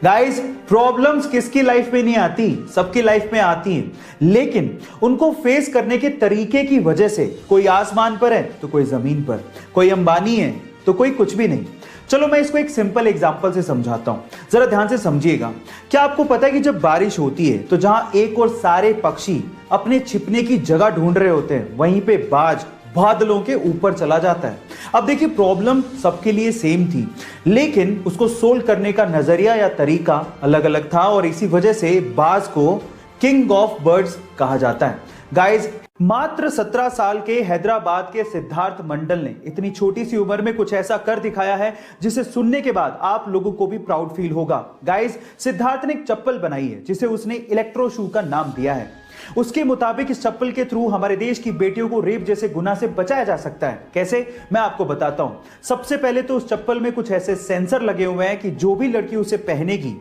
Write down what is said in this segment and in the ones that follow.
Guys, problems किसकी life में नहीं आती, सबकी लाइफ में आती हैं, लेकिन उनको फेस करने के तरीके की वजह से कोई आसमान पर है तो कोई जमीन पर, कोई अंबानी है तो कोई कुछ भी नहीं। चलो मैं इसको एक सिंपल एग्जांपल से समझाता हूं, जरा ध्यान से समझिएगा। क्या आपको पता है कि जब बारिश होती है तो जहां एक और सारे पक्षी अपने छिपने की जगह ढूंढ रहे होते हैं, वहीं पे बाज बादलों के ऊपर चला जाता है। अब देखिए, प्रॉब्लम सबके लिए सेम थी, लेकिन उसको सोल्व करने का नजरिया या तरीका अलग अलग था, और इसी वजह से बाज को किंग ऑफ बर्ड्स कहा जाता है। गाइस, मात्र 17 साल के हैदराबाद के सिद्धार्थ मंडल ने इतनी छोटी सी उम्र में कुछ ऐसा कर दिखाया है जिसे सुनने के बाद आप लोगों को भी प्राउड फील होगा। गाइस, सिद्धार्थ ने एक चप्पल बनाई है जिसे उसने इलेक्ट्रो शू का नाम दिया है। उसके मुताबिक इस चप्पल के थ्रू हमारे देश की बेटियों को रेप जैसे गुनाह से बचाया जा सकता है। कैसे, मैं आपको बताता हूं। सबसे पहले तो उस चप्पल में कुछ ऐसे सेंसर लगे हुए हैं कि जो भी लड़की उसे पहनेगी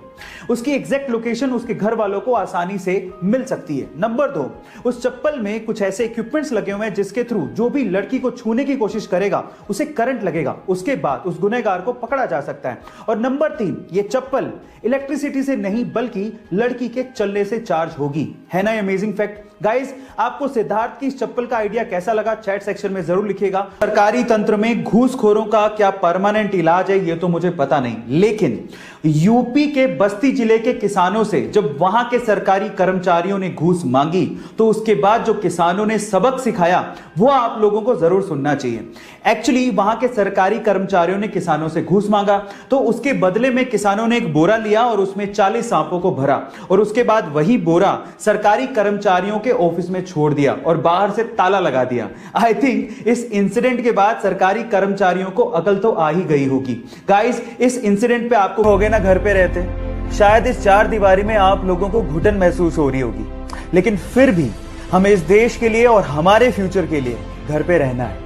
उसकी एग्जैक्ट लोकेशन उसके घर वालों को आसानी से मिल सकती है। नंबर 2, उस चप्पल में कुछ ऐसे इक्विपमेंट्स लगे हुए हैं जिसके थ्रू जो भी लड़की को छूने की कोशिश करेगा उसे करंट लगेगा, उसके बाद उस गुनहगार को पकड़ा जा सकता है। और नंबर 3, ये चप्पल इलेक्ट्रिसिटी से नहीं बल्कि लड़की के चलने से चार्ज होगी। है ना अमेजिंग फैक्ट। गाइस, आपको सिद्धार्थ की इस चप्पल का आइडिया कैसा लगा चैट सेक्शन में जरूर लिखिएगा। सरकारी तंत्र में घूसखोरों का क्या परमानेंट इलाज है ये तो मुझे पता नहीं, लेकिन यूपी के बस्ती जिले के किसानों से जब वहां के सरकारी कर्मचारियों ने घूस मांगी तो उसके बाद जो किसानों ने सबक सिखाया वो आप लोगों को जरूर सुनना चाहिए। एक्चुअली वहां के सरकारी कर्मचारियों ने किसानों से घूस मांगा तो उसके बदले में किसानों ने एक बोरा लिया और उसमें 40 सांपों को भरा, और उसके बाद वही बोरा सरकारी कर्मचारियों के ऑफिस में छोड़ दिया और बाहर से ताला लगा दिया। आई थिंक इस इंसिडेंट के बाद सरकारी कर्मचारियों को अकल तो आ ही गई होगी। गाइस, इस इंसिडेंट पे आपको हो गए ना, घर पे रहते शायद इस 4 दीवारी में आप लोगों को घुटन महसूस हो रही होगी, लेकिन फिर भी हमें इस देश के लिए और हमारे फ्यूचर के लिए घर पे रहना है।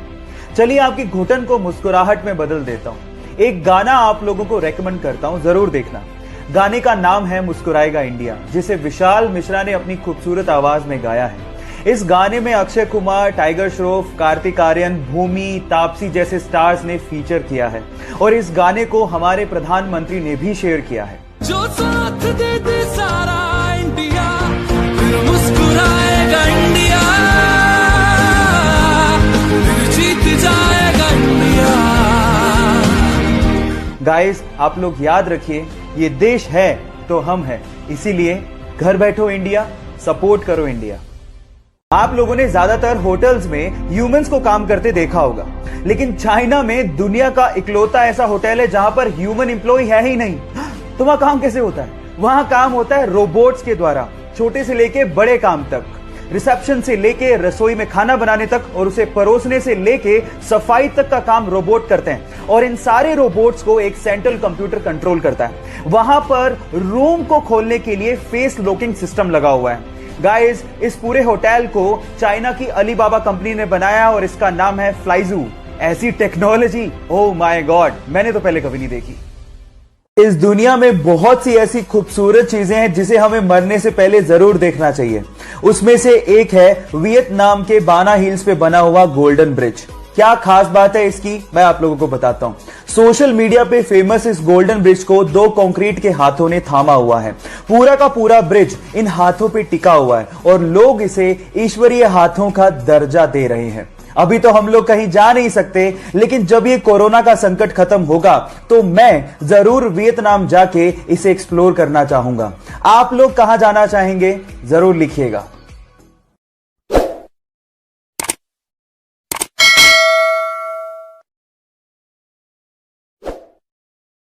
चलिए आपकी घुटन को मुस्कुराहट में बदल देता हूं। एक गाना आप लोगों को रेकमेंड करता हूं, जरूर देखना। गाने का नाम है मुस्कुराएगा इंडिया, जिसे विशाल मिश्रा ने अपनी खूबसूरत आवाज में गाया है। इस गाने में अक्षय कुमार, टाइगर श्रॉफ, कार्तिक आर्यन, भूमि, तापसी जैसे स्टार्स ने फीचर किया है, और इस गाने को हमारे प्रधानमंत्री ने भी शेयर किया है। जो साथ दे दे सारा इंडिया, फिर मुस्कुराएगा इंडिया, फिर जीत जाएगा इंडिया। गाइस, आप लोग याद रखिए, ये देश है तो हम हैं, इसीलिए घर बैठो इंडिया, सपोर्ट करो इंडिया। आप लोगों ने ज्यादातर होटल्स में ह्यूमंस को काम करते देखा होगा, लेकिन चाइना में दुनिया का इकलौता ऐसा होटल है जहां पर ह्यूमन एम्प्लॉय है ही नहीं। तो वहां काम कैसे होता है? वहां काम होता है रोबोट्स के द्वारा, छोटे से लेके बड़े काम तक, रिसेप्शन से लेके रसोई में खाना बनाने तक और उसे परोसने से लेके सफाई तक का काम रोबोट करते हैं, और इन सारे रोबोट्स को एक सेंट्रल कंप्यूटर कंट्रोल करता है। वहां पर रूम को खोलने के लिए फेस लॉकिंग सिस्टम लगा हुआ है। गाइस, इस पूरे होटल को चाइना की अलीबाबा कंपनी ने बनाया और इसका नाम है फ्लाइजू। ऐसी टेक्नोलॉजी, ओह माय गॉड, मैंने तो पहले कभी नहीं देखी। इस दुनिया में बहुत सी ऐसी खूबसूरत चीजें हैं जिसे हमें मरने से पहले जरूर देखना चाहिए। उसमें से एक है वियतनाम के बाना हिल्स पे बना हुआ गोल्डन ब्रिज। क्या खास बात है इसकी, मैं आप लोगों को बताता हूं। सोशल मीडिया पे फेमस इस गोल्डन ब्रिज को 2 कंक्रीट के हाथों ने थामा हुआ है। पूरा का पूरा ब्रिज इन हाथों पे टिका हुआ है और लोग इसे ईश्वरीय हाथों का दर्जा दे रहे हैं। अभी तो हम लोग कहीं जा नहीं सकते, लेकिन जब ये कोरोना का संकट खत्म होगा तो मैं जरूर वियतनाम जाके इसे एक्सप्लोर करना चाहूंगा। आप लोग कहां जाना चाहेंगे जरूर लिखिएगा।